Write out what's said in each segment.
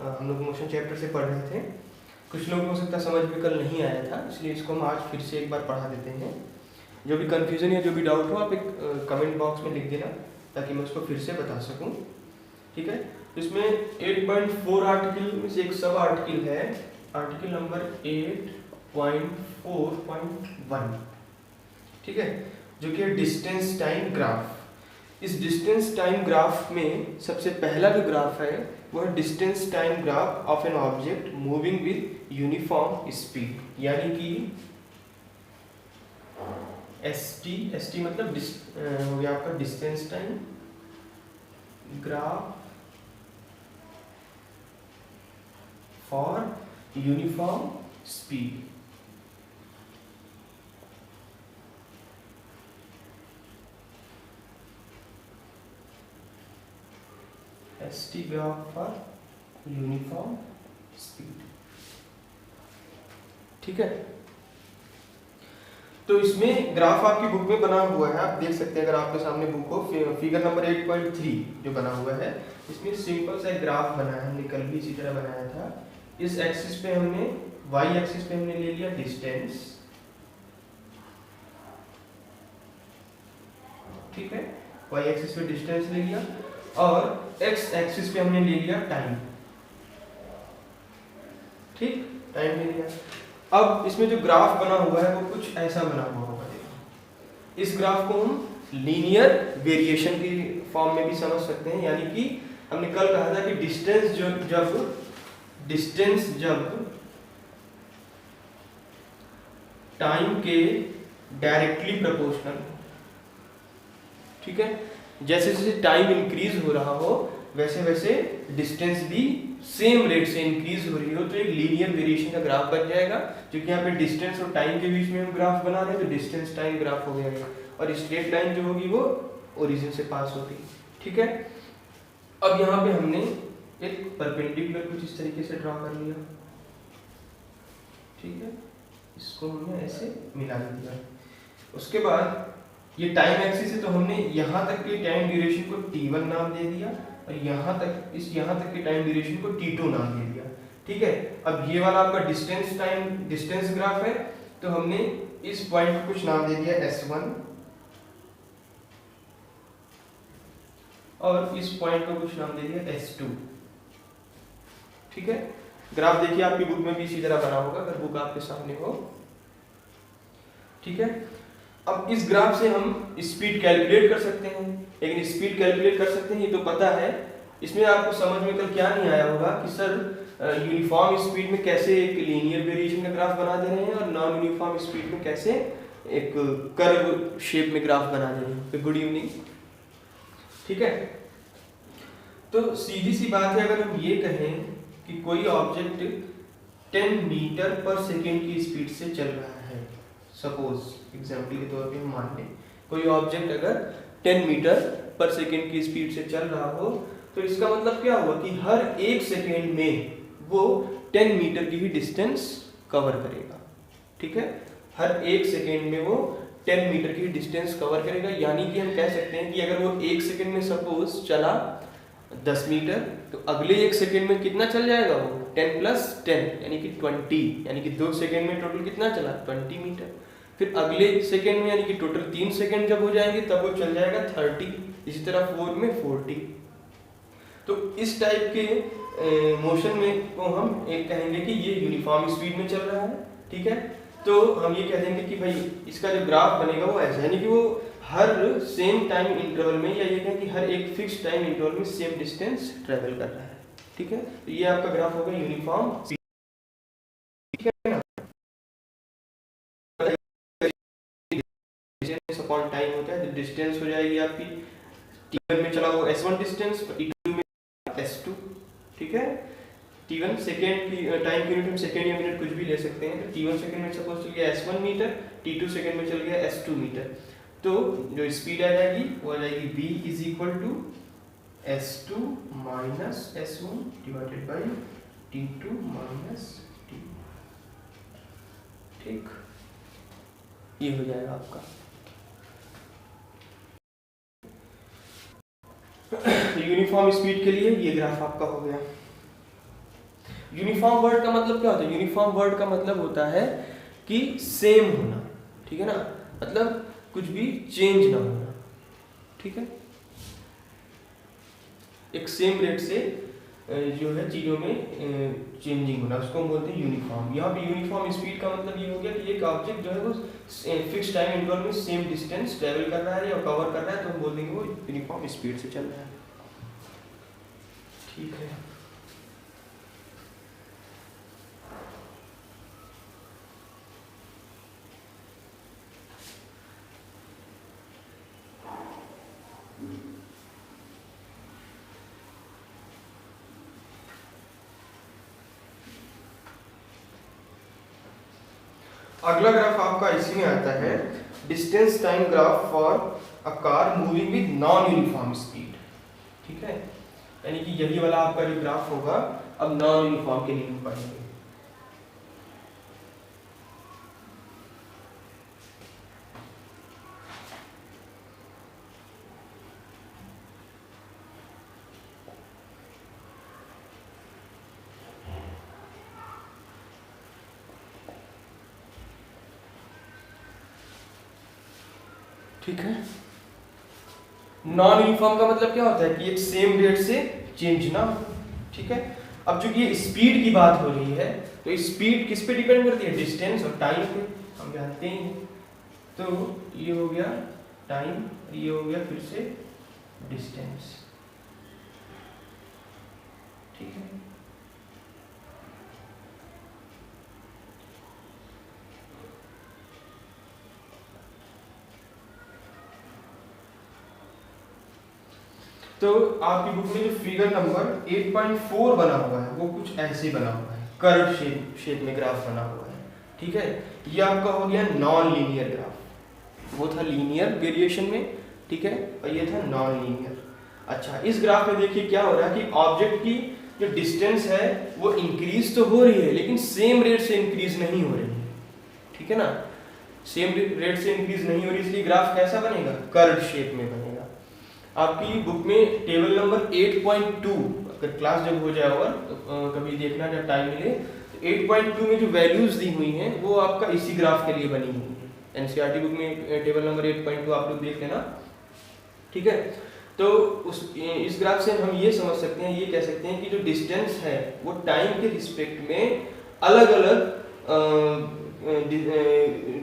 हम लोग motion chapter से पढ़ रहे थे। कुछ लोगों को हो सकता है समझ में कल नहीं आया था, इसलिए इसको हम आज फिर से एक बार पढ़ा देते हैं। जो भी कन्फ्यूज़न या जो भी डाउट हो आप एक कमेंट बॉक्स में लिख देना ताकि मैं उसको फिर से बता सकूं। ठीक है, तो इसमें 8.4 आर्टिकल में से एक सब आर्टिकल है, आर्टिकल नंबर 8.4.1। ठीक है, जो कि है डिस्टेंस टाइम ग्राफ। इस डिस्टेंस टाइम ग्राफ में सबसे पहला जो ग्राफ है वह distance time graph of an object moving with uniform speed, यानी कि एस टी मतलब हो गया आपका distance time graph for uniform speed. ST graph for uniform speed. ठीक है, तो इसमें ग्राफ आपकी बुक में बना हुआ है, आप देख सकते हैं अगर आपके सामने बुक हो। फिगर नंबर 8.3 जो बना हुआ है, इसमें सिंपल सा एक ग्राफ बना है, हमने कल भी इसी तरह बनाया था। इस एक्सिस पे हमने, वाई एक्सिस पे हमने ले लिया डिस्टेंस, ठीक है, वाई एक्सिस पे डिस्टेंस ले लिया, और एक्स एक्सिस पे हमने ले लिया टाइम। ठीक, टाइम ले लिया। अब इसमें जो ग्राफ बना हुआ है वो कुछ ऐसा बना हुआ होगा। देखो, इस ग्राफ को हम लीनियर वेरिएशन की फॉर्म में भी समझ सकते हैं, यानी कि हमने कल कहा था कि डिस्टेंस जब टाइम के डायरेक्टली प्रोपोर्शनल, ठीक है, जैसे जैसे टाइम इंक्रीज हो रहा हो वैसे वैसे डिस्टेंस भी सेम रेट से इंक्रीज हो रही हो, तो एक लीनियर वेरिएशन का ग्राफ बन जाएगा। क्योंकि यहाँ पे डिस्टेंस और टाइम के बीच में हम ग्राफ बना रहे हैं, तो डिस्टेंस टाइम ग्राफ हो गया, और स्ट्रेट लाइन जो होगी वो ओरिजिन से पास होगी। ठीक है, अब यहाँ पे हमने एक परपेंडिकुलर कुछ इस तरीके से ड्रॉ कर लिया। ठीक है, इसको हमने ऐसे मिला दिया। उसके बाद ये टाइम एक्सिस है, तो हमने यहाँ तक के टाइम ड्यूरेशन को t1 नाम दे दिया, और यहाँ तक के टाइम ड्यूरेशन को t2 नाम दे दिया। ठीक है, अब ये वाला आपका डिस्टेंस ग्राफ है, तो हमने इस पॉइंट को कुछ नाम दे दिया s1, और इस पॉइंट को कुछ नाम दे दिया s2। ठीक है, ग्राफ देखिए आपकी बुक में भी इसी तरह बना होगा अगर बुक आपके सामने हो। ठीक है, अब इस ग्राफ से हम स्पीड कैलकुलेट कर सकते हैं, लेकिन स्पीड कैलकुलेट कर सकते हैं ये तो पता है। इसमें आपको समझ में कल क्या नहीं आया होगा कि सर यूनिफॉर्म स्पीड में कैसे एक लीनियर वेरिएशन का ग्राफ बना दे रहे हैं, और नॉन यूनिफॉर्म स्पीड में कैसे एक कर्व शेप में ग्राफ बना दे रहे हैं। तो गुड इवनिंग। ठीक है, तो सीधी सी बात है, अगर हम ये कहें कि कोई ऑब्जेक्ट 10 मीटर पर सेकेंड की स्पीड से चल रहा है, सपोज एग्जाम्पल के तौर पे हम मान लें कोई ऑब्जेक्ट अगर 10 मीटर पर सेकेंड की स्पीड से चल रहा हो, तो इसका मतलब क्या हुआ कि हर एक सेकेंड में वो 10 मीटर की ही डिस्टेंस कवर करेगा। ठीक है, हर एक सेकेंड में वो 10 मीटर की डिस्टेंस कवर करेगा, यानी कि हम कह सकते हैं कि अगर वो एक सेकेंड में सपोज चला 10 मीटर, तो अगले एक सेकेंड में कितना चल जाएगा वो 10 + 10 यानी कि 20, यानी कि 2 सेकेंड में टोटल कितना चला 20 मीटर। फिर अगले सेकेंड में यानी कि टोटल 3 सेकेंड जब हो जाएंगे तब वो चल जाएगा 30, इसी तरह 4 में 40। तो इस टाइप के मोशन में को हम एक कहेंगे कि ये यूनिफॉर्म स्पीड में चल रहा है। ठीक है, तो हम ये कह देंगे कि भाई इसका जो ग्राफ बनेगा वो ऐसा, यानी कि वो हर सेम टाइम इंटरवल में, या ये कहें कि हर एक फिक्स टाइम इंटरवल में सेम डिस्टेंस ट्रेवल कर रहा है। ठीक है, तो ये आपका ग्राफ होगा यूनिफॉर्म। ठीक है ना, अपॉन टाइम होता है, तो डिस्टेंस हो जाएगी आपकी t1 में चला वो s1 डिस्टेंस, और t2 में s2। ठीक है, t1 सेकेंड की टाइम की यूनिट हम सेकेंड या मिनट कुछ भी ले सकते हैं, तो t1 सेकेंड में सपोज चल गया s1 मीटर, t2 सेकेंड में चल गया s2 मीटर, तो जो स्पीड आ जाएगी वो आ जाएगी v = s2 - s1 divided by t2 - t। ठीक, ये हो जाएगा आपका। यूनिफॉर्म स्पीड के लिए ये ग्राफ आपका हो गया। यूनिफॉर्म वर्ड का मतलब क्या होता है? यूनिफॉर्म वर्ड का मतलब होता है कि सेम होना, ठीक है ना, मतलब कुछ भी चेंज ना होना, ठीक है, एक सेम रेट से जो है चीज़ों में चेंजिंग होना, उसको हम बोलते हैं यूनिफॉर्म। यहाँ पे यूनिफॉर्म स्पीड का मतलब ये हो गया कि एक ऑब्जेक्ट जो है वो फिक्स टाइम इंटरवल में सेम डिस्टेंस ट्रेवल कर रहा है या कवर कर रहा है, तो हम बोल देंगे वो यूनिफॉर्म स्पीड से चल रहा है, ठीक है। अगला ग्राफ आपका इसी में आता है, distance time graph for a car moving with non uniform speed, ठीक है, यानी कि यही वाला आपका जो ग्राफ होगा अब नॉन यूनिफॉर्म के लिए हम पढ़ेंगे। ठीक है, नॉन यूनिफॉर्म का मतलब क्या होता है कि एक सेम रेट से चेंज ना, ठीक है। अब चूंकि ये स्पीड की बात हो रही है तो स्पीड किस पे डिपेंड करती है? डिस्टेंस और टाइम पे, हम जानते ही हैं। तो ये हो गया टाइम, ये हो गया फिर से डिस्टेंस, ठीक है। तो आपकी बुक में जो फिगर नंबर 8.4 बना हुआ है वो कुछ ऐसे बना हुआ है, कर्व शेप में ग्राफ बना हुआ है, ठीक है। ये आपका हो गया नॉन लीनियर ग्राफ, वो था लीनियर वेरिएशन में, ठीक है, और ये था नॉन लीनियर। अच्छा, इस ग्राफ में देखिए क्या हो रहा है कि ऑब्जेक्ट की जो डिस्टेंस है वो इंक्रीज तो हो रही है लेकिन सेम रेट से इंक्रीज नहीं हो रही है, ठीक है ना, सेम रेट से इंक्रीज नहीं हो रही, इसलिए ग्राफ कैसा बनेगा? कर्व शेप में बनेगा। आपकी बुक में टेबल नंबर 8.2, अगर क्लास जब हो जाएगा तो कभी देखना जब टाइम मिले, तो 8.2 में जो वैल्यूज दी हुई हैं वो आपका इसी ग्राफ के लिए बनी हुई है। एनसीईआरटी बुक में टेबल नंबर 8.2 आप लोग देख लेना, ठीक है। तो इस ग्राफ से हम ये समझ सकते हैं, ये कह सकते हैं कि जो डिस्टेंस है वो टाइम के रिस्पेक्ट में अलग अलग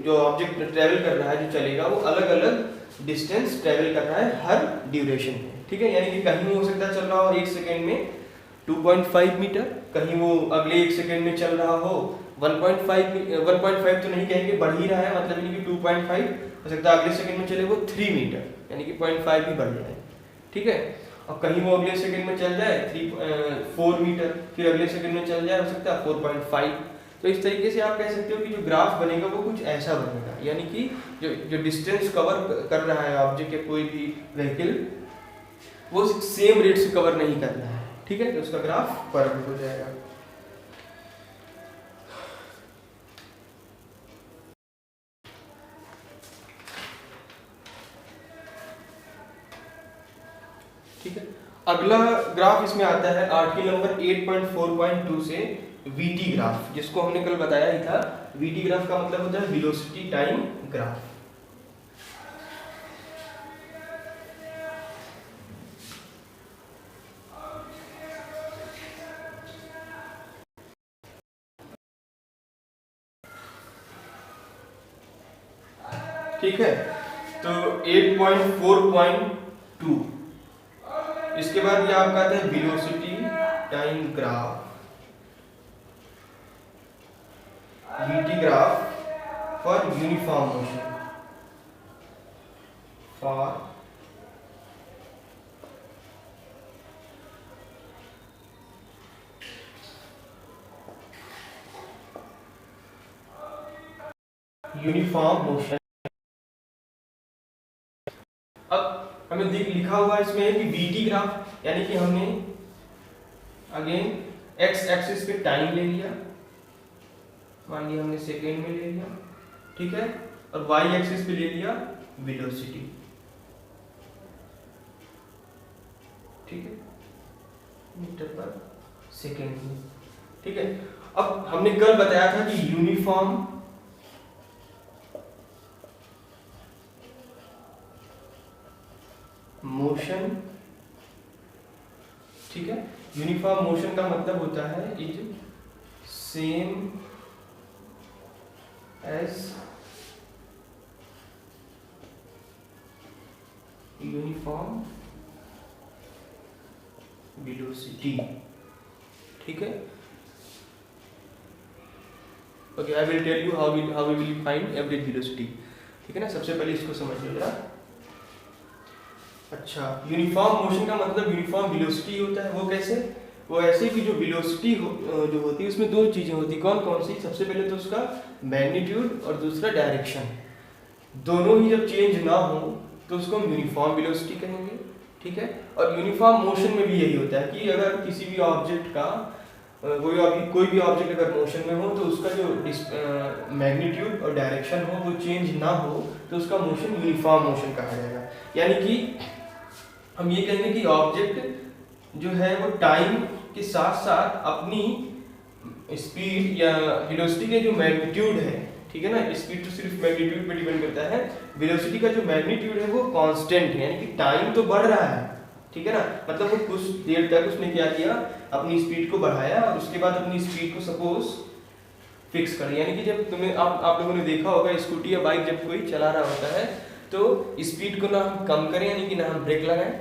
जो ऑब्जेक्ट ट्रेवल कर रहा है, जो चलेगा, वो अलग अलग डिस्टेंस ट्रेवल कर रहा है हर ड्यूरेशन में, ठीक है। यानी कि कहीं हो सकता है चल रहा हो 1 सेकेंड में 2.5 मीटर, कहीं वो अगले 1 सेकेंड में चल रहा हो 1.5 तो नहीं कहेंगे, बढ़ ही रहा है, मतलब यानी कि 2.5 हो सकता है अगले सेकेंड में चले वो 3 मीटर, यानी कि 0.5 भी बढ़ जाए, ठीक है। और कहीं वो अगले सेकेंड में चल जाए 4 मीटर, फिर अगले सेकेंड में चल जाए हो सकता है 4.5। तो इस तरीके से आप कह सकते हो कि जो ग्राफ बनेगा वो कुछ ऐसा बनेगा, यानी कि जो डिस्टेंस कवर कर रहा है ऑब्जेक्ट या कोई भी व्हीकल, वो सेम रेट से कवर नहीं कर रहा है, ठीक है, तो उसका ग्राफ कर्व हो जाएगा। ठीक है, अगला ग्राफ इसमें आता है आर्टिकल नंबर 8.4.2 से वीटी ग्राफ, जिसको हमने कल बताया ही था। वीटी ग्राफ का मतलब होता है वेलोसिटी टाइम ग्राफ। ठीक है, तो 8.4.2, इसके बाद ये आपका आता है velocity time graph, VT graph for uniform motion, for uniform motion. अब हमें लिखा हुआ इसमें है कि वीटी ग्राफ, यानी कि हमने अगेन एक्स एक्सिस पे टाइम ले लिया, मान लिया हमने सेकेंड में ले लिया, ठीक है, और वाई एक्सिस पे ले लिया वेलोसिटी, ठीक है, मीटर पर सेकेंड में, ठीक है। अब हमने कल बताया था कि यूनिफॉर्म मोशन, ठीक है, यूनिफॉर्म मोशन का मतलब होता है is same as uniform velocity, ठीक है। Okay, I will tell you how we will find average velocity, ठीक है ना। सबसे पहले इसको समझ लो जरा। अच्छा, यूनिफॉर्म मोशन का मतलब यूनिफॉर्म वेलोसिटी होता है। वो कैसे? वो ऐसे कि जो वेलोसिटी जो होती है उसमें दो चीजें होती है। कौन कौन सी? सबसे पहले तो उसका मैग्नीट्यूड और दूसरा डायरेक्शन। दोनों ही जब चेंज ना हो तो उसको हम यूनिफॉर्म वेलोसिटी कहेंगे, ठीक है। और यूनिफॉर्म मोशन में भी यही होता है कि अगर किसी भी ऑब्जेक्ट का कोई भी ऑब्जेक्ट अगर मोशन में हो तो उसका जो मैग्नीट्यूड और डायरेक्शन हो वो चेंज ना हो तो उसका मोशन यूनिफॉर्म मोशन कहा जाएगा। यानी कि हम ये कहेंगे कि ऑब्जेक्ट जो है वो टाइम के साथ साथ अपनी स्पीड या वेलोसिटी के जो मैग्नीट्यूड है, ठीक है ना, स्पीड तो सिर्फ मैग्नीट्यूड पे डिपेंड करता है, वेलोसिटी का जो मैग्नीट्यूड है वो कांस्टेंट है, यानी कि टाइम तो बढ़ रहा है, ठीक है ना। मतलब वो कुछ देर तक उसने क्या किया, अपनी स्पीड को बढ़ाया और उसके बाद अपनी स्पीड को सपोज फिक्स कर, यानी कि जब तुम्हें आप लोगों ने देखा होगा स्कूटी या बाइक जब कोई चला रहा होता है तो स्पीड को ना हम कम करें, यानी कि ना हम ब्रेक लगाएं,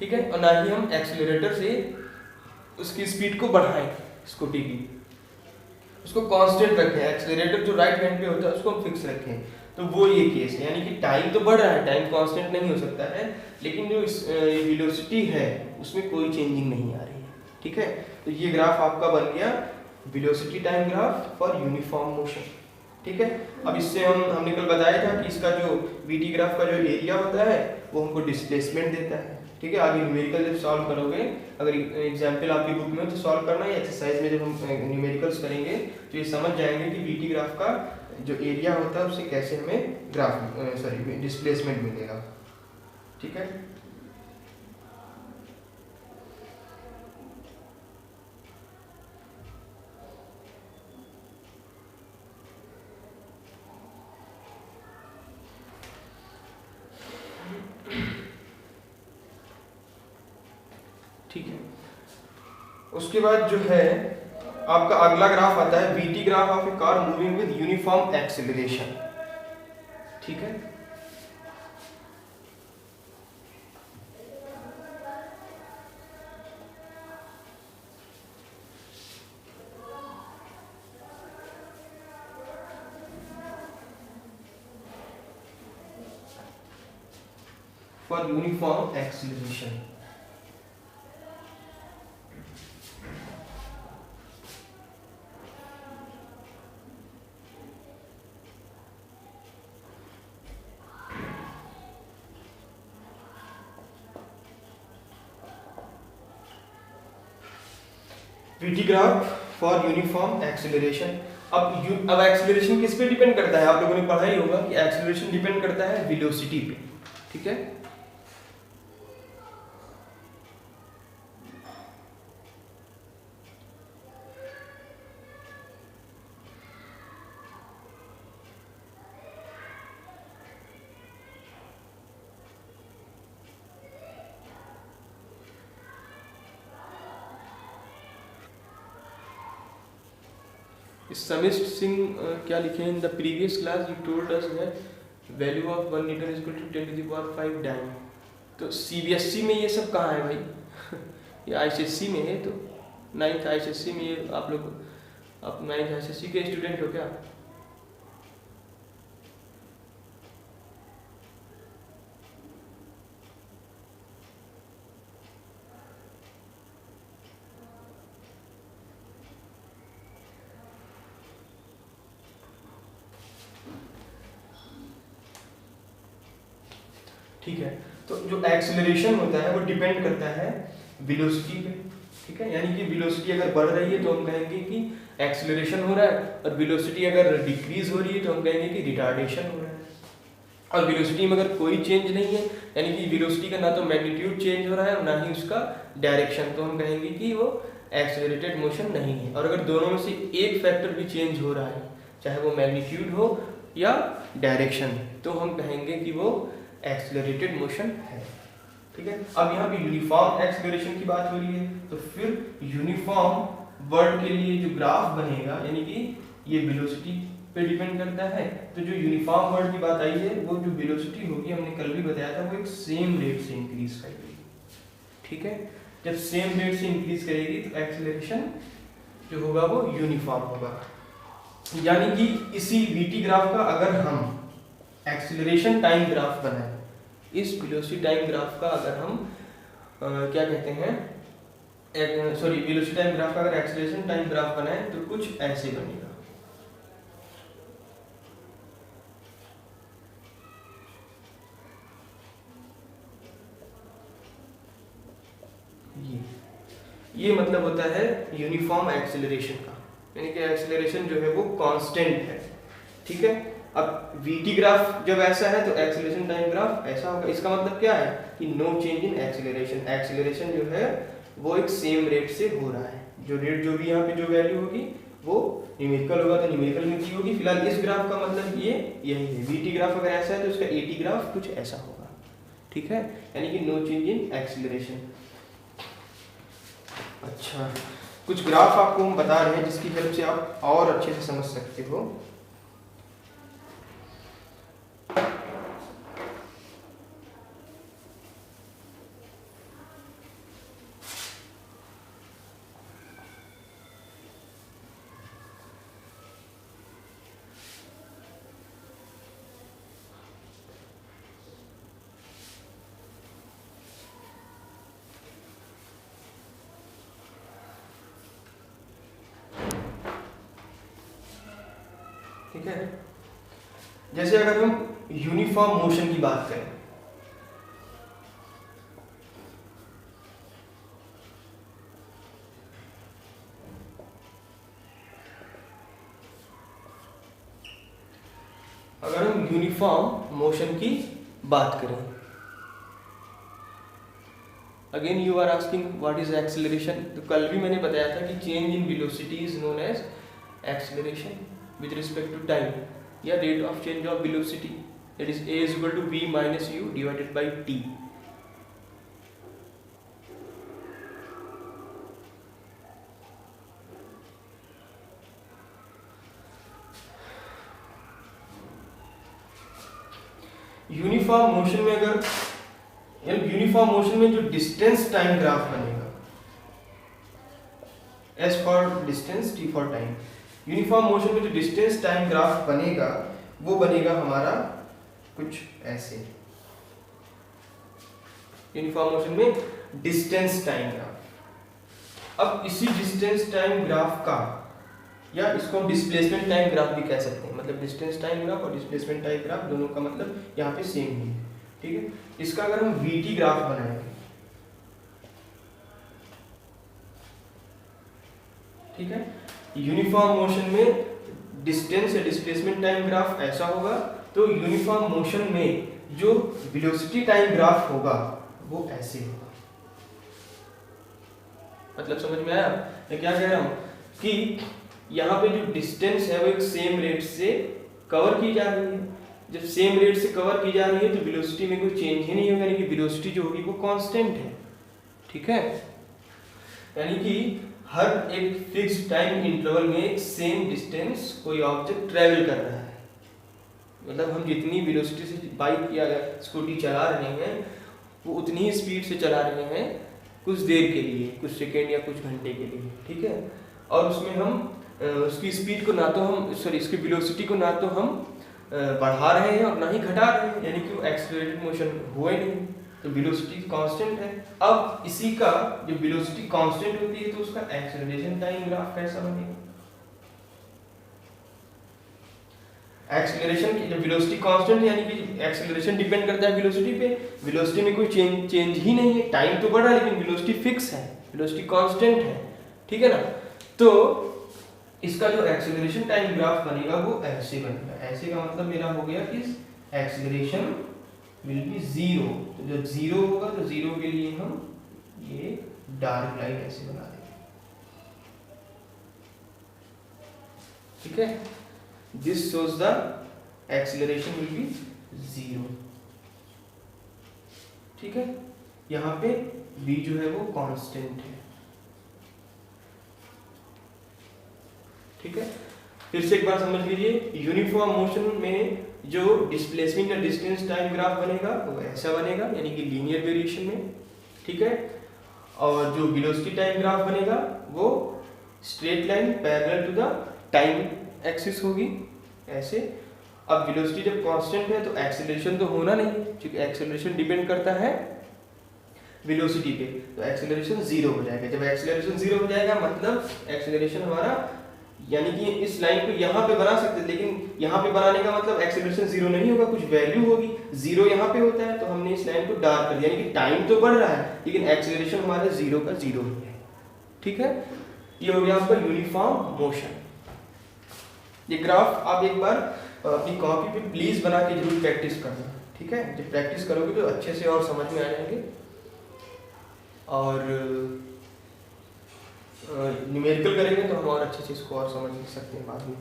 ठीक है, और ना ही हम एक्सीलरेटर से उसकी स्पीड को बढ़ाएं, स्कूटी की उसको कांस्टेंट रखें। एक्सीलरेटर जो राइट हैंड पे होता है उसको हम फिक्स रखें। तो वो ये केस है, यानी कि टाइम तो बढ़ रहा है, टाइम कांस्टेंट नहीं हो सकता है, लेकिन जो वेलोसिटी है उसमें कोई चेंजिंग नहीं आ रही है, ठीक है। तो ये ग्राफ आपका बन गया velocity time graph for uniform motion, ठीक है। अब इससे हमने कल बताया था कि इसका जो वीटी ग्राफ का जो एरिया होता है वो हमको डिस्प्लेसमेंट देता है, ठीक है। आगे न्यूमेरिकल जब सॉल्व करोगे, अगर एग्जाम्पल आपकी बुक में तो सॉल्व करना है, एक्सरसाइज में जब हम न्यूमेरिकल्स करेंगे तो ये समझ जाएंगे कि वीटी ग्राफ का जो एरिया होता है उससे कैसे हमें डिस्प्लेसमेंट मिलेगा, ठीक है। ठीक है, उसके बाद जो है आपका अगला ग्राफ आता है VT graph of A car moving with uniform acceleration, ठीक है। For uniform acceleration, VT graph for uniform acceleration. अब एक्सेलरेशन किस पे डिपेंड करता है? आप लोगों ने पढ़ा ही होगा कि एक्सेलरेशन डिपेंड करता है वेलोसिटी पे, ठीक है। समिष्ट सिंह क्या लिखे? In the previous class you told us that value of 1 newton is equal to 10 to the power 5 dyne. तो सीबीएसई में ये सब कहाँ है भाई? ये आईसीएसई में है, तो 9th आईसीएसई में ये आप लोग, आप 9th आईसीएसई के स्टूडेंट हो क्या? ठीक है, तो जो एक्सेलरेशन होता है वो डिपेंड करता है वेलोसिटी पे, ठीक है। यानी कि वेलोसिटी अगर बढ़ रही है तो हम कहेंगे कि एक्सेलरेशन हो रहा है, और वेलोसिटी अगर डिक्रीज हो रही है तो हम कहेंगे कि रिटार्डेशन हो रहा है। और वेलोसिटी में अगर कोई चेंज नहीं है, यानी कि वेलोसिटी का ना तो मैग्नीट्यूड चेंज हो रहा है और ना ही उसका डायरेक्शन, तो हम कहेंगे कि वो एक्सेलरेटेड मोशन नहीं है। और अगर दोनों में से एक फैक्टर भी चेंज हो रहा है, चाहे वो मैग्नीट्यूड हो या डायरेक्शन, तो हम कहेंगे कि वो एक्सेलरेटेड मोशन है। ठीक है, अब यहाँ पे यूनिफॉर्म एक्सेलरेशन की बात हो रही है, तो फिर यूनिफॉर्म वर्ड के लिए जो ग्राफ बनेगा, यानी कि ये वेलोसिटी पे डिपेंड करता है, तो जो यूनिफॉर्म वर्ड की बात आई है, वो जो वेलोसिटी होगी, हमने कल भी बताया था, वो एक सेम रेट से इंक्रीज करेगी। ठीक है, जब सेम रेट से इंक्रीज करेगी तो एक्सेलरेशन जो होगा वो यूनिफॉर्म होगा। यानी कि इसी वीटी ग्राफ का अगर हम एक्सेलरेशन टाइम ग्राफ बनाए, इस वेलोसिटी टाइम ग्राफ का अगर हम क्या कहते हैं, वेलोसिटी टाइम ग्राफ का अगर एक्सेलरेशन टाइम ग्राफ बनाए तो कुछ ऐसे बनेगा। ये मतलब होता है यूनिफॉर्म एक्सेलरेशन का, यानी कि एक्सेलरेशन जो है वो कांस्टेंट है। ठीक है, अब वीटी ग्राफ जब ऐसा है तो एक्सेलरेशन टाइम ग्राफ ऐसा होगा। इसका मतलब क्या है कि no change in acceleration, acceleration जो है वो एक सेम रेट से हो रहा है। जो रेट जो भी यहाँ पे जो वैल्यू होगी वो न्यूमेरिकल होगा तो न्यूमेरिकल में की होगी। फिलहाल इस ग्राफ का मतलब ये यही है। वीटी ग्राफ अगर ऐसा है तो इसका एटी ग्राफ कुछ ऐसा होगा। ठीक है, यानी कि नो चेंज इन एक्सेलरेशन। अच्छा, कुछ ग्राफ आपको हम बता रहे हैं जिसकी हेल्प से आप और अच्छे से समझ सकते हो। ठीक है, जैसे अगर हम यूनिफॉर्म मोशन की बात करें, अगर हम यूनिफॉर्म मोशन की बात करें, again you are asking what is acceleration. तो कल भी मैंने बताया था कि change in velocity is known as acceleration with respect to time या rate of change of velocity, that is a is equal to v minus u divided by t. Uniform motion में अगर यूनिफॉर्म मोशन में जो distance time graph बनेगा, s for distance, t for time, uniform motion में जो distance time graph बनेगा वो बनेगा हमारा कुछ ऐसे। यूनिफॉर्म मोशन में डिस्टेंस टाइम ग्राफ। अब इसी डिस्टेंस टाइम ग्राफ का, या इसको हम डिस्प्लेसमेंट टाइम ग्राफ भी कह सकते हैं, मतलब डिस्टेंस टाइम ग्राफ और डिस्प्लेसमेंट टाइम ग्राफ दोनों का मतलब यहाँ पे सेम ही है। ठीक है, इसका अगर हम वीटी ग्राफ बनाएंगे, ठीक है, यूनिफॉर्म मोशन में डिस्टेंस या डिस्प्लेसमेंट टाइम ग्राफ ऐसा होगा, तो यूनिफॉर्म मोशन में जो वेलोसिटी टाइम ग्राफ होगा वो ऐसे होगा। मतलब समझ में आया मैं क्या कह रहा हूं, कि यहाँ पे जो डिस्टेंस है वो एक सेम रेट से कवर की जा रही है। जब सेम रेट से कवर की जा रही है तो वेलोसिटी में कोई चेंज ही नहीं होगा, यानी कि वेलोसिटी जो होगी वो कांस्टेंट है। ठीक है, यानी कि हर एक फिक्स टाइम इंटरवल में एक सेम डिस्टेंस कोई ऑब्जेक्ट ट्रेवल कर रहा है। मतलब हम जितनी वेलोसिटी से बाइक या स्कूटी चला रहे हैं वो उतनी ही स्पीड से चला रहे हैं कुछ देर के लिए, कुछ सेकेंड या कुछ घंटे के लिए। ठीक है, और उसमें हम उसकी स्पीड को ना तो हम इसकी वेलोसिटी को ना तो हम बढ़ा रहे हैं और ना ही घटा रहे हैं, यानी कि वो एक्सेलरेटेड मोशन हुआ ही नहीं, तो वेलोसिटी कांस्टेंट है। अब इसी का जो वेलोसिटी कांस्टेंट होती है तो उसका एक्सेलरेशन टाइम ग्राफ कैसा बनेगा। एक्सेलरेशन की जब वेलोसिटी कांस्टेंट, यानी कि एक्सेलरेशन डिपेंड करता है वेलोसिटी पे, वेलोसिटी में कोई चेंज ही नहीं है, टाइम तो बढ़ा लेकिन वेलोसिटी फिक्स है, वेलोसिटी कांस्टेंट है। ठीक है ना, तो इसका जो एक्सेलरेशन टाइम ग्राफ बनेगा वो ऐसे बनेगा। ऐसे का मतलब मेरा हो गया कि एक्सेलरेशन विल बी जीरो। तो जब जीरो होगा तो जीरो के लिए हम ये डार्क लाइन ऐसे बना देंगे। ठीक है, this shows the acceleration will be 0। ठीक है, यहाँ पे v जो है वो कांस्टेंट है। ठीक है, फिर से एक बार समझ लीजिए, यूनिफॉर्म मोशन में जो डिस्प्लेसमेंट या डिस्टेंस टाइम ग्राफ बनेगा वो ऐसा बनेगा, यानी कि लीनियर वेरिएशन में। ठीक है, और जो वेलोसिटी टाइम ग्राफ बनेगा वो straight line parallel to the time axis होगी, ऐसे। अब वेलोसिटी जब कांस्टेंट है तो एक्सेलरेशन तो होना नहीं, क्योंकि एक्सेलरेशन डिपेंड करता है वेलोसिटी पे, तो एक्सेलरेशन 0 हो जाएगा। जब एक्सेलरेशन 0 हो जाएगा मतलब एक्सेलरेशन हमारा, यानी कि इस लाइन को यहाँ पे बना सकते हैं, लेकिन यहाँ पे बनाने का मतलब एक्सेलरेशन 0 नहीं होगा, कुछ वैल्यू होगी। 0 यहाँ पे होता है तो हमने इस लाइन को डार्क कर दिया, यानी कि टाइम तो बढ़ रहा है लेकिन एक्सेलरेशन हमारे 0 का 0 ही है। ठीक है, ये हो गया आपका यूनिफॉर्म मोशन। ये ग्राफ आप एक बार अपनी कॉपी पे प्लीज बना के जरूर प्रैक्टिस करना। ठीक है, जब प्रैक्टिस करोगे तो अच्छे से और समझ में आ जाएंगे, और न्यूमेरिकल करेंगे तो हम और अच्छे से इसको और समझ सकते हैं बाद में।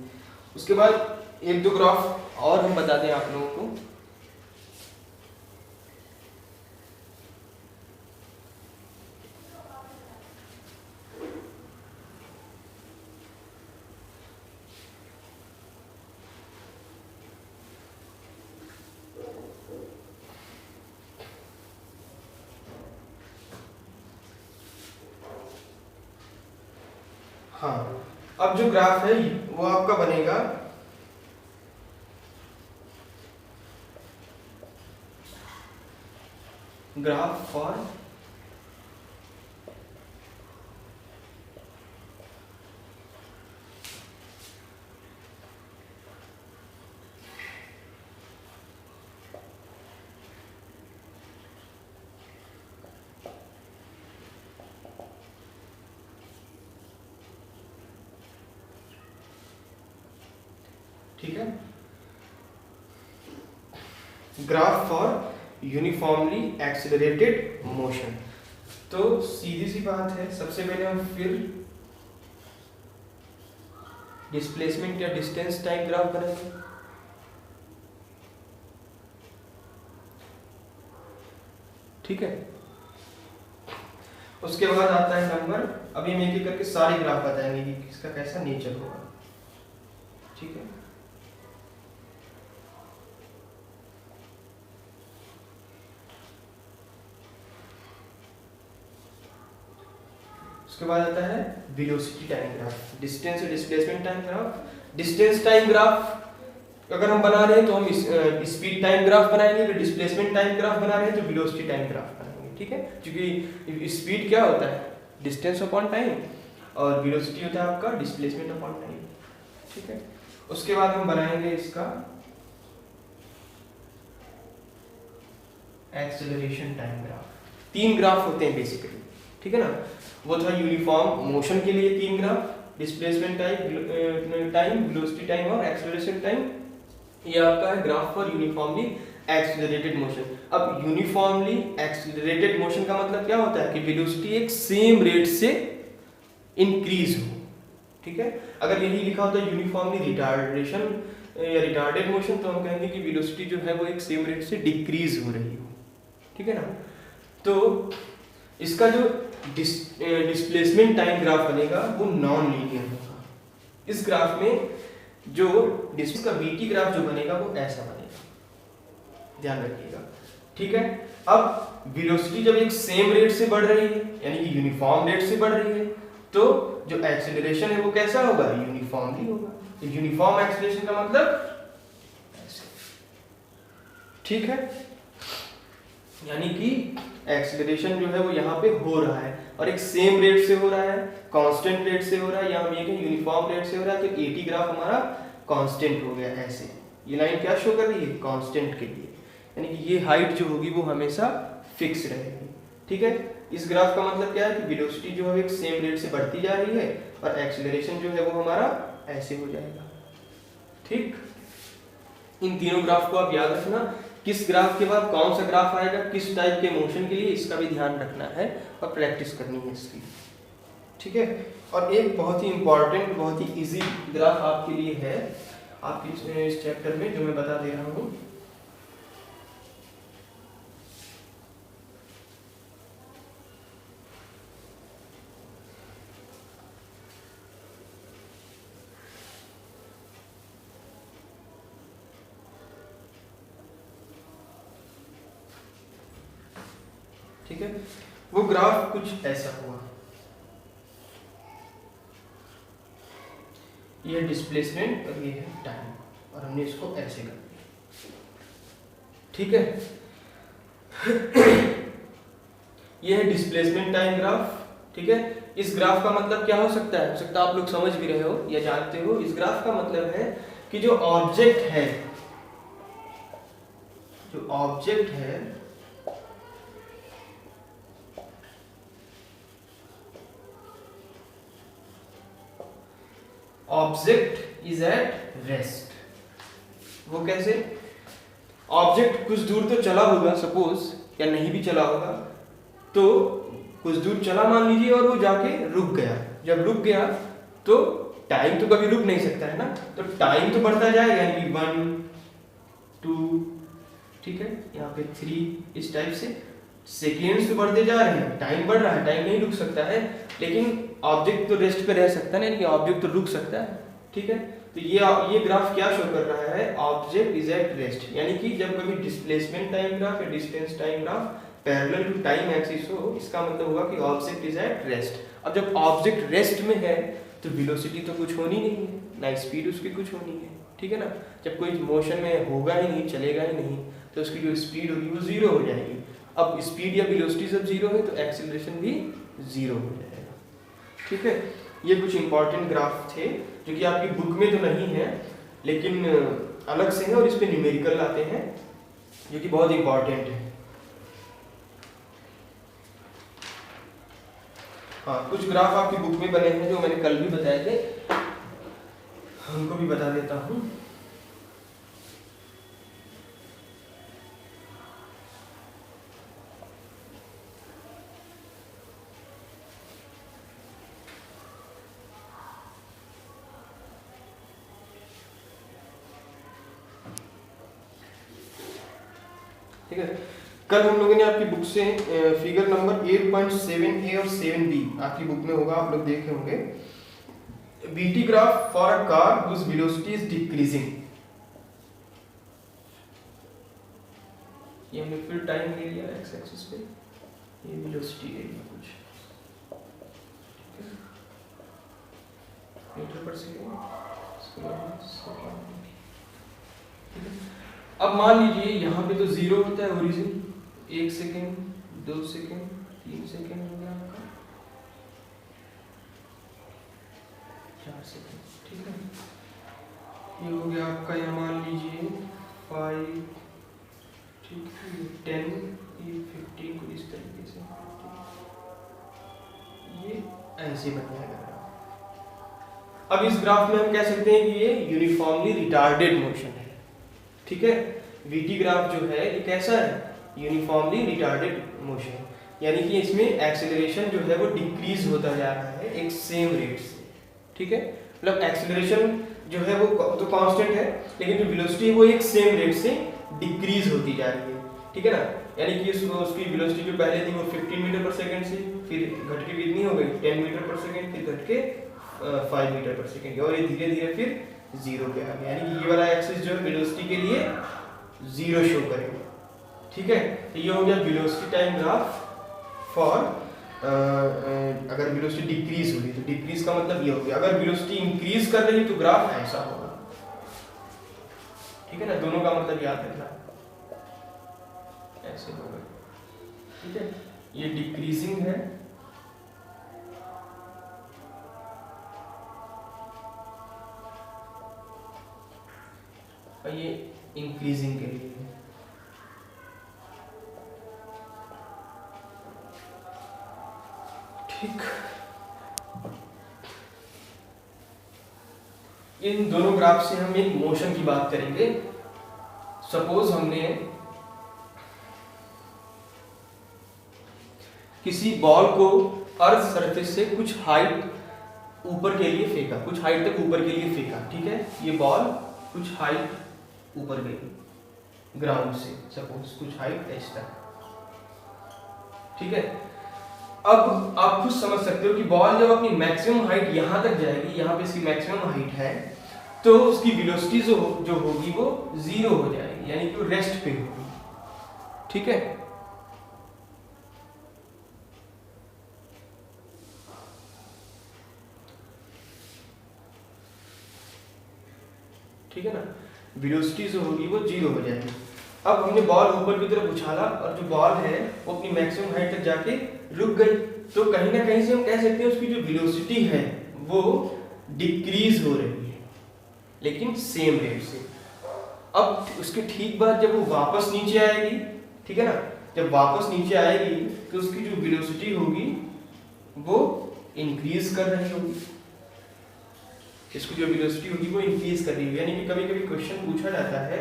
उसके बाद एक दो ग्राफ और हम बता दें आप लोगों को। हाँ, अब जो ग्राफ है वो आपका बनेगा ग्राफ फॉर ठीक है, graph for uniformly accelerated motion. तो सीधी सी बात है, सबसे पहले हम फिर डिस्प्लेसमेंट या डिस्टेंस टाइम ग्राफ बनाएंगे। ठीक है, उसके बाद आता है नंबर, अभी हम एक एक करके सारे ग्राफ बताएंगे कि किसका कैसा नेचर होगा। ठीक है, उसके बाद आता है वेलोसिटी टाइम ग्राफ, डिस्टेंस और displacement time graph. Distance time graph अगर हम बना रहे हैं तो हम स्पीड टाइम ग्राफ बनाएंगे, अगर डिस्प्लेसमेंट टाइम ग्राफ बना रहे हैं तो वेलोसिटी टाइम ग्राफ बनाएंगे। ठीक है, क्योंकि स्पीड क्या होता है, डिस्टेंस अपॉन टाइम, और वेलोसिटी होता है आपका डिस्प्लेसमेंट अपॉन टाइम। ठीक है, उसके बाद हम बनाएंगे इसका एक्सेलरेशन टाइम ग्राफ। 3 ग्राफ होते हैं बेसिकली। ठीक है ना, वो था यूनिफॉर्म मोशन के लिए 3 graph, displacement time, velocity time और एक्सेलरेशन टाइम। ये आपका है graph for uniformly accelerated motion. अब यूनिफॉर्मली एक्सेलरेटेड मोशन का मतलब क्या होता है कि वेलोसिटी एक सेम रेट से इंक्रीज हो। ठीक है, अगर यही लिखा होता है यूनिफॉर्मली रिटार्डेशन या रिटार्डेड मोशन तो हम कहेंगे कि वेलोसिटी जो है वो एक सेम रेट से डिक्रीज हो रही हो। ठीक है ना, तो इसका जो डिस्प्लेसमेंट टाइम ग्राफ बनेगा वो नॉन लीनियर होगा। इस ग्राफ में जो डिस्टेंस का वीटी ग्राफ जो बनेगा वो ऐसा बनेगा, ध्यान रखिएगा। ठीक है, अब वेलोसिटी जब एक सेम रेट से बढ़ रही है, यानी कि यूनिफॉर्म रेट से बढ़ रही है, तो जो एक्सेलरेशन है वो कैसा होगा, यूनिफॉर्मली होगा। यूनिफॉर्म एक्सेलरेशन का मतलब ऐसे। ठीक है, यानी कि एक्सेलरेशन जो है वो यहाँ पे हो रहा है और एक सेम रेट से हो रहा है, कांस्टेंट रेट से हो रहा है, या हम ये कहें यूनिफॉर्म रेट से हो रहा है। तो एटी ग्राफ हमारा कांस्टेंट हो गया ऐसे। ये लाइन क्या शो कर रही है, कांस्टेंट के लिए, यानी कि ये हाइट जो होगी वो हमेशा फिक्स रहेगी। ठीक है, इस ग्राफ का मतलब क्या है कि वेलोसिटी जो है एक सेम रेट से बढ़ती जा रही है और एक्सेलरेशन जो है वो हमारा ऐसे हो जाएगा। ठीक, इन तीनों ग्राफ को आप याद रखना, किस ग्राफ के बाद कौन सा ग्राफ आएगा, किस टाइप के मोशन के लिए, इसका भी ध्यान रखना है और प्रैक्टिस करनी है इसकी। ठीक है। और एक बहुत ही इंपॉर्टेंट, बहुत ही इजी ग्राफ आपके लिए है आपके इस चैप्टर में, जो मैं बता दे रहा हूँ। ठीक है, वो ग्राफ कुछ ऐसा हुआ, ये डिस्प्लेसमेंट और ये है टाइम, और हमने इसको ऐसे कर दिया। ठीक है, ये है डिस्प्लेसमेंट टाइम ग्राफ। ठीक है, इस ग्राफ का मतलब क्या हो सकता है? हो सकता है आप लोग समझ भी रहे हो या जानते हो। इस ग्राफ का मतलब है कि जो ऑब्जेक्ट है, जो ऑब्जेक्ट है ऑब्जेक्ट इज एट रेस्ट। वो कैसे? ऑब्जेक्ट कुछ दूर तो चला होगा सपोज, या नहीं भी चला होगा, तो कुछ दूर चला मान लीजिए और वो जाके रुक गया। जब रुक गया तो टाइम तो कभी रुक नहीं सकता है ना, तो टाइम तो बढ़ता जाएगा, यानी कि 1 2, ठीक है, यहाँ पे 3, इस टाइप से सेकेंड्स तो बढ़ते जा रहे हैं, टाइम बढ़ रहा है, टाइम नहीं रुक सकता है, लेकिन ऑब्जेक्ट तो रेस्ट पे रह सकता है, यानी कि ऑब्जेक्ट तो रुक सकता है। ठीक है, तो ये ग्राफ क्या शो कर रहा है? ऑब्जेक्ट इज एट रेस्ट, यानी कि जब कभी डिस्प्लेसमेंट टाइम ग्राफ या distance time graph parallel to time axis हो, इसका मतलब होगा कि ऑब्जेक्ट इज एट रेस्ट। अब जब ऑब्जेक्ट रेस्ट में है तो वेलोसिटी तो कुछ होनी नहीं है, ना स्पीड उसकी कुछ होनी है। ठीक है ना, जब कोई मोशन में होगा ही नहीं, चलेगा ही नहीं, तो उसकी जो स्पीड होगी वो जीरो हो जाएगी। अब स्पीड या वेलोसिटी जब जीरो है तो एक्सीलरेशन भी जीरो हो जाएगा। ठीक है, ये कुछ इंपॉर्टेंट ग्राफ थे जो कि आपकी बुक में तो नहीं है, लेकिन अलग से है, और इस पे न्यूमेरिकल आते हैं जो कि बहुत इंपॉर्टेंट है। हाँ, कुछ ग्राफ आपकी बुक में बने हैं जो मैंने कल भी बताए थे, उनको भी बता देता हूँ। ठीक है, कल हम लोगों ने आपकी बुक से फिगर नंबर 8.7a और 7b आपकी बुक में होगा, आप लोग देखे होंगे। BT graph for a car whose velocity is decreasing, ये हमने फिर टाइम ले लिया एक्स एक्सिस पे, ये वेलोसिटी ले लिया कुछ, मीटर पर सेकंड। अब मान लीजिए यहाँ पे तो जीरो होता है ओरिजिन, 1 सेकेंड, 2 सेकेंड, 3 सेकेंड हो गया आपका, 4 सेकेंड। ठीक है, ये हो गया आपका, यहाँ मान लीजिए 5, ठीक है, 10, ये 15 को इस तरीके से, ये ऐसे बन जाएगा। अब इस ग्राफ में हम कह सकते हैं कि ये यूनिफॉर्मली रिटार्डेड मोशन है। ठीक है, वीटी ग्राफ जो है ये कैसा है? यूनिफॉर्मली रिटार्डेड मोशन, यानी कि इसमें एक्सेलरेशन जो है वो डिक्रीज होता जा रहा है एक सेम रेट से। ठीक है, मतलब एक्सेलरेशन जो है वो तो कांस्टेंट है, लेकिन जो वेलोसिटी है वो एक सेम रेट से डिक्रीज होती जा रही है। ठीक है ना, यानी कि उसकी वेलोसिटी जो पहले थी वो 15 मीटर पर सेकंड से, फिर घट के कितनी हो गई? 10 मीटर पर सेकंड, फिर घट के 5 मीटर पर सेकंड, और ये धीरे धीरे फिर जीरो पे आ गया, यानी कि ये वाला एक्सिस जो है वेलोसिटी के लिए जीरो शो करेगा। ठीक है, तो ये हो गया वेलोसिटी टाइम ग्राफ फॉर अगर वेलोसिटी डिक्रीज होगी, तो डिक्रीज का मतलब ये हो गया, अगर वेलोसिटी इंक्रीज कर रही तो ग्राफ ऐसा होगा। ठीक है ना, दोनों का मतलब याद रखना, ऐसे होगा। ठीक है, ये डिक्रीजिंग है, और ये इंक्रीजिंग के लिए है। ठीक, इन दोनों ग्राफ से हम एक मोशन की बात करेंगे। सपोज हमने किसी बॉल को अर्थ सरफेस से कुछ हाइट ऊपर के लिए फेंका, कुछ हाइट तक ऊपर के लिए फेंका, ठीक है। ये बॉल कुछ हाइट ऊपर गई ग्राउंड से, सपोज कुछ हाइट एच तक, ठीक है। अब आप खुद समझ सकते हो कि बॉल जब अपनी मैक्सिमम हाइट यहां तक जाएगी, यहां पे इसकी मैक्सिमम हाइट है, तो उसकी वेलोसिटी जो होगी वो 0 हो जाएगी, यानी कि वो रेस्ट पे होगी, ठीक है। ठीक है ना, वेलोसिटी जो होगी वो 0 हो जाएगी। अब हमने बॉल ऊपर की तरफ उछाला और जो बॉल है वो अपनी मैक्सिमम हाइट तक जाके रुक गई, तो कहीं ना कहीं से हम कह सकते हैं उसकी जो वेलोसिटी है वो डिक्रीज हो रही है, लेकिन सेम रेट से। अब उसके ठीक बाद जब वो वापस नीचे आएगी, ठीक है ना, जब वापस नीचे आएगी तो उसकी जो वेलोसिटी होगी वो इंक्रीज कर रही होगी, इसकी जो वेलोसिटी होगी वो इंक्रीज कर रही होगी। यानी कि कभी कभी क्वेश्चन पूछा जाता है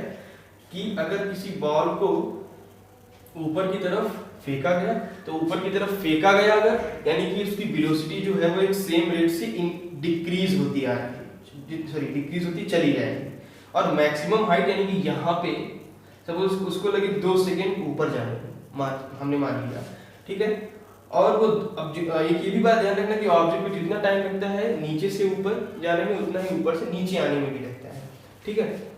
कि अगर किसी बॉल को ऊपर की तरफ फेंका गया, तो ऊपर की तरफ फेंका गया अगर, यानी कि उसकी वेलोसिटी जो है वो एक सेम रेट से डिक्रीज होती आ रही है, सॉरी डिक्रीज होती चली जाएगी, और मैक्सिमम हाइट यानी कि यहाँ पे सपोज उसको लगे 2 सेकेंड ऊपर जाने में, हमने मान लिया, ठीक है। और वो अब एक ये भी बात ध्यान रखना कि ऑब्जेक्ट को जितना टाइम लगता है नीचे से ऊपर जाने में, उतना ही ऊपर से नीचे आने में भी लगता है, ठीक है।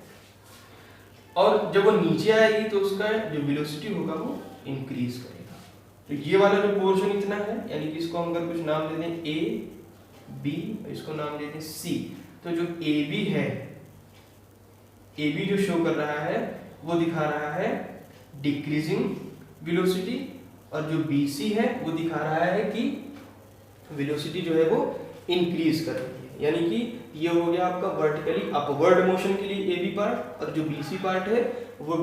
और जब वो नीचे आएगी तो उसका जो वेलोसिटी होगा वो इंक्रीज करेगा। तो ये वाला जो पोर्शन इतना है, यानी कि इसको हम अगर कुछ नाम दे दें ए बी, इसको नाम दे दें सी, तो जो ए बी है, ए बी जो शो कर रहा है वो दिखा रहा है डिक्रीजिंग वेलोसिटी, और जो बी सी है वो दिखा रहा है कि वेलोसिटी जो है वो इंक्रीज कर रही है। यानी कि ये हो गया आपका वर्टिकली अपवर्ड मोशन के लिए ए बी पार्ट, और जो बी सी पार्ट है वो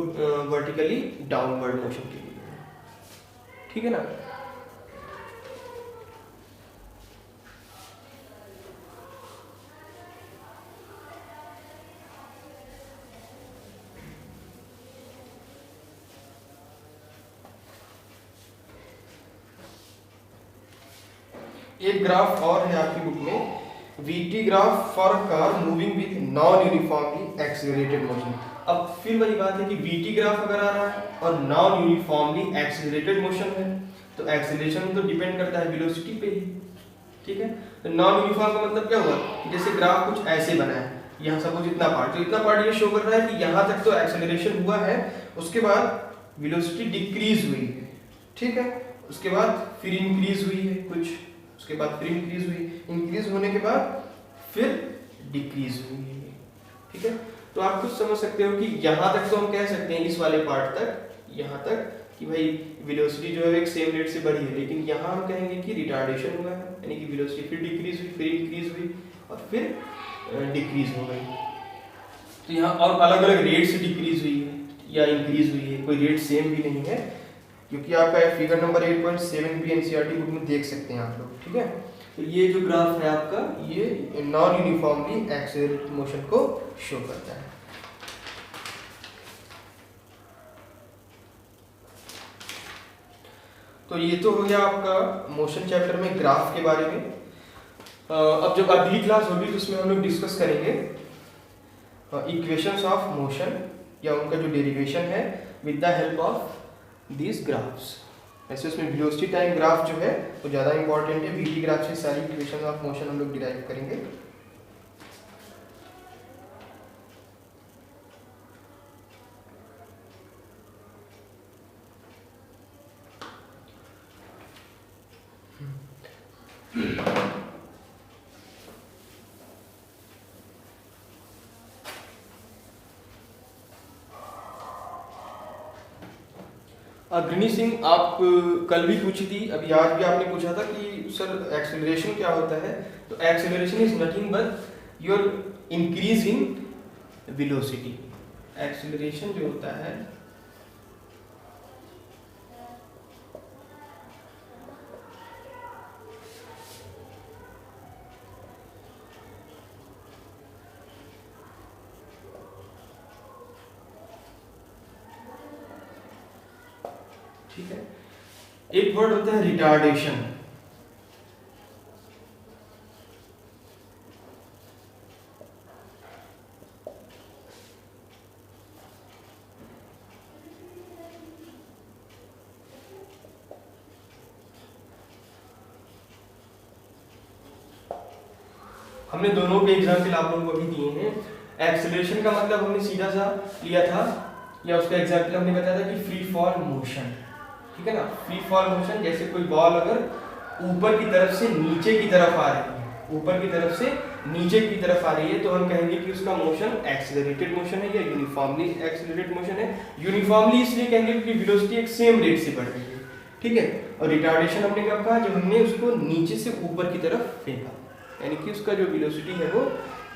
वर्टिकली डाउनवर्ड मोशन के लिए, ठीक है ना। एक ग्राफ और है आपकी बुक में, VT graph for a car moving with non uniformly accelerated motion. अब फिर वही बात है कि VT ग्राफ अगर आ रहा है और नॉन यूनिफॉर्मली एक्सेलरेटेड मोशन है, तो एक्सेलरेशन तो डिपेंड करता है वेलोसिटी पे ही, ठीक है। तो नॉन यूनिफॉर्म का मतलब क्या हुआ कि जैसे ग्राफ कुछ ऐसे बना है, यहाँ सपोज इतना पार्ट, तो इतना पार्ट ये शो कर रहा है कि यहाँ तक तो एक्सेलरेशन हुआ है, उसके बाद वेलोसिटी डिक्रीज हुई है, ठीक है, उसके बाद फिर इंक्रीज हुई है कुछ, उसके बाद फिर इंक्रीज हुई, इंक्रीज होने के बाद फिर डिक्रीज हुई है, ठीक है। तो आप खुद समझ सकते हो कि यहाँ तक तो हम कह सकते हैं, इस वाले पार्ट तक, यहाँ तक कि भाई वेलोसिटी जो है एक सेम रेट से बढ़ी है, लेकिन यहाँ हम कहेंगे कि रिटार्डेशन हुआ है, यानी कि वेलोसिटी फिर डिक्रीज हुई, फिर इंक्रीज हुई और फिर डिक्रीज हो गई। तो यहाँ और अलग अलग रेट से डिक्रीज हुई है या इंक्रीज हुई है, कोई रेट सेम भी नहीं है, क्योंकि आपका फिगर नंबर 8.7 भी एनसीईआरटी बुक में देख सकते हैं आप लोग, ठीक है। तो ये जो ग्राफ है आपका, ये नॉन यूनिफॉर्मली एक्सेलरेटेड मोशन को शो करता है। तो ये तो हो गया आपका मोशन चैप्टर में ग्राफ के बारे में। अब जब अगली क्लास होगी तो उसमें हम लोग डिस्कस करेंगे इक्वेशंस ऑफ मोशन या उनका जो डेरिवेशन है with the help of these graphs. ऐसे उसमें वेलोसिटी टाइम ग्राफ जो है वो ज़्यादा इंपॉर्टेंट है, VT ग्राफ से सारी इक्वेशन ऑफ मोशन हम लोग डिराइव करेंगे। अग्रणी सिंह, आप कल भी पूछी थी, अभी आज भी आपने पूछा था कि सर एक्सेलरेशन क्या होता है। तो acceleration is nothing but your increase in velocity. Acceleration जो होता है ठीक है, एक वर्ड होता है रिटार्डेशन। हमने दोनों के एग्जाम्पल आप लोगों को अभी दिए हैं। एक्सेलरेशन का मतलब हमने सीधा सा लिया था, या उसका एग्जाम्पल हमने बताया था कि फ्री फॉल मोशन, ठीक है ना। फ्री फॉल मोशन, जैसे कोई बॉल अगर ऊपर की तरफ से नीचे की तरफ आ रही है, ऊपर की तरफ से नीचे की तरफ आ रही है, तो हम कहेंगे कि उसका मोशन एक्सेलरेटेड मोशन है या यूनिफॉर्मली एक्सेलरेटेड मोशन है। यूनिफॉर्मली इसलिए कहेंगे क्योंकि वेलोसिटी एक सेम रेट से बढ़ रही है, ठीक है। और रिटार्डेशन हमने कब कहा, जब हमने उसको नीचे से ऊपर की तरफ फेंका, यानी कि उसका जो वेलोसिटी है वो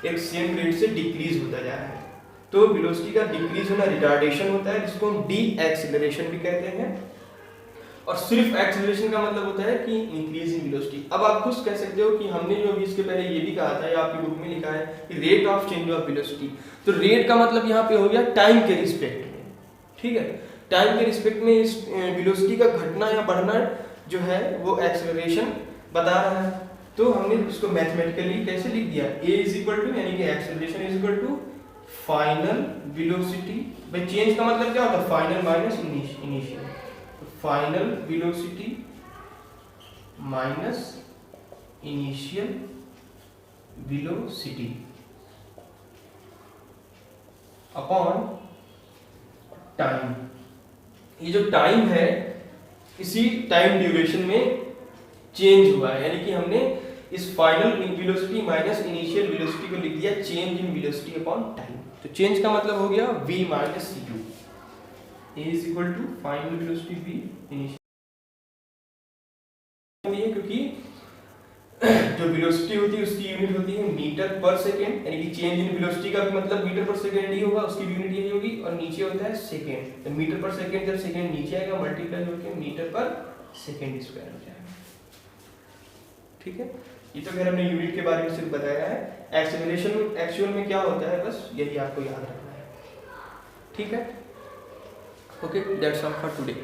एक सेम रेट से डिक्रीज होता जा रहा है। तो वेलोसिटी का डिक्रीज होना रिटार्डेशन होता है, जिसको हम डी एक्सेलरेशन भी कहते हैं। और सिर्फ एक्सेलरेशन का मतलब होता है कि इंक्रीज इन वेलोसिटी। अब आप खुद कह सकते हो कि हमने जो अभी इसके पहले ये भी कहा था, या आपकी बुक में लिखा है कि rate of change of velocity, तो रेट का मतलब यहाँ पे हो गया टाइम के रिस्पेक्ट में, ठीक है। टाइम के रिस्पेक्ट में इस वेलोसिटी का घटना या बढ़ना जो है वो एक्सेलरेशन बता रहा है। तो हमने इसको मैथमेटिकली कैसे लिख दिया, a इज इक्वल टू, यानी कि acceleration is equal to final velocity. भाई चेंज का मतलब क्या होता है, final minus initial. Final velocity minus initial velocity upon time. ये जो टाइम है, इसी टाइम ड्यूरेशन में चेंज हुआ है, यानी कि हमने इस final velocity minus initial velocity को लिख दिया change in velocity upon time. तो चेंज का मतलब हो गया v minus u, a is equal to final velocity v initial, क्योंकि जो वेलोसिटी होती है उसकी यूनिट होती है मीटर पर सेकेंड, यानी कि चेंज इन वेलोसिटी का मतलब मीटर पर सेकेंड ही होगा, उसकी यूनिट यही होगी, और नीचे होता है सेकेंड। तो मीटर पर सेकेंड, जब सेकेंड नीचे आएगा मल्टीप्लाई होकर मीटर पर सेकेंड स्क्वायर हो जाएगा, ठीक है। ये तो खैर हमने यूनिट के बारे में सिर्फ बताया है। एक्सेलरेशन एक्चुअल में क्या होता है, बस यही आपको याद रखना है, ठीक है। Okay, that's all for today.